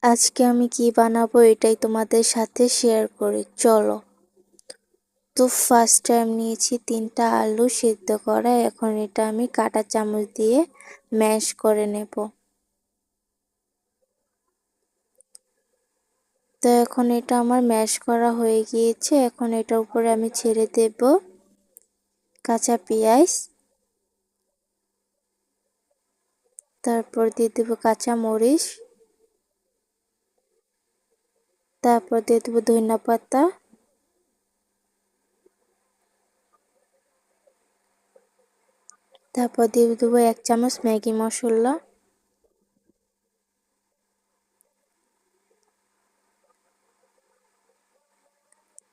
আজকে আমি কি বানাবো এটাই তোমাদের সাথে শেয়ার করি, চলো। তো ফার্স্ট টাইম নিয়েছি 3টা আলু সিদ্ধ করা। এখন এটা আমি কাঁটা চামচ দিয়ে ম্যাশ করে নেব। তো এখন এটা আমার ম্যাশ করা হয়ে গিয়েছে। এখন এটার উপরে আমি ছেড়ে দেব কাঁচা পেঁয়াজ, তারপর দিয়ে দেব কাঁচা মরিচ, তারপর দিয়ে দেব ধনিয়া পাতা, তারপর দিয়ে দেবো 1 চামচ ম্যাগি মশলা,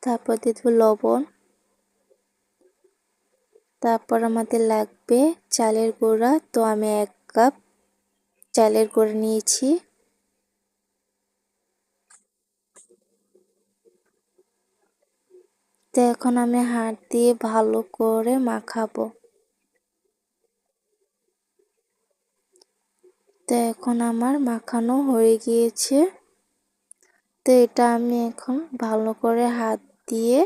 তারপর দিয়ে দেবো লবণ, তারপর আমাদের লাগবে চালের গুঁড়া। তো আমি 1 কাপ চালের গুঁড়া নিয়েছি। তো এখন আমি হাত দিয়ে ভালো করে মাখাবো। তো এখন আমার মাখানো হয়ে গিয়েছে। তো এটা আমি এখন ভালো করে হাত দিয়ে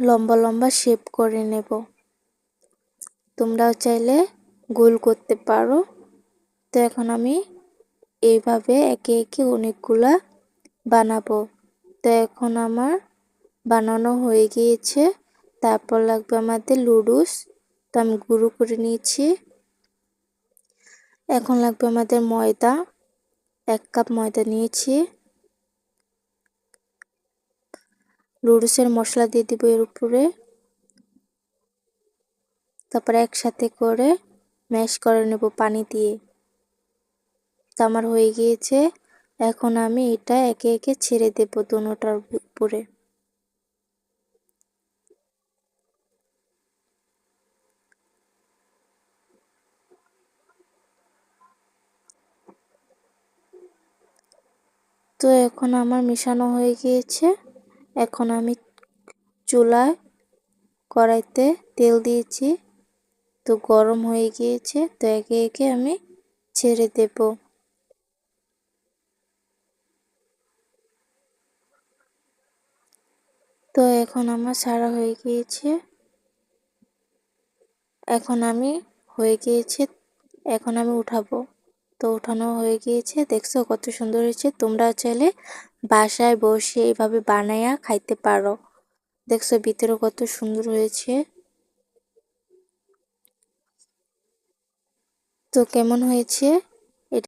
লম্বা লম্বা শেপ করে নেব। তোমরাও চাইলে গোল করতে পারো। তো এখন আমি এইভাবে একে একে অনেকগুলা বানাবো। তো এখন আমার বানানো হয়ে গিয়েছে। তারপর লাগবে আমাদের নুডলস। তো আমি গুঁড়ো করে নিয়েছি। এখন লাগবে আমাদের ময়দা, 1 কাপ ময়দা নিয়েছি। নুডলসের মশলা দিয়ে দিব এর উপরে। তারপরে একসাথে করে ম্যাশ করে নেব পানি দিয়ে। তো আমার হয়ে গিয়েছে। এখন আমি এটা একে একে ছেড়ে দেব দোনোটার উপরে। তো এখন আমার মেশানো হয়ে গিয়েছে। এখন আমি চুলায় কড়াইতে তেল দিয়েছি। তো গরম হয়ে গিয়েছে। তো একে একে আমি ছেড়ে দেব। তো এখন আমার ছাড়া হয়ে গিয়েছে। এখন আমি উঠাবো। তো উঠানো হয়ে গিয়েছে। দেখছো কত সুন্দর হয়েছে। তোমরা চাইলে বাসায় বসে এইভাবে বানায়া খাইতে পারো। দেখছো ভিতরে কত সুন্দর হয়েছে। তো কেমন হয়েছে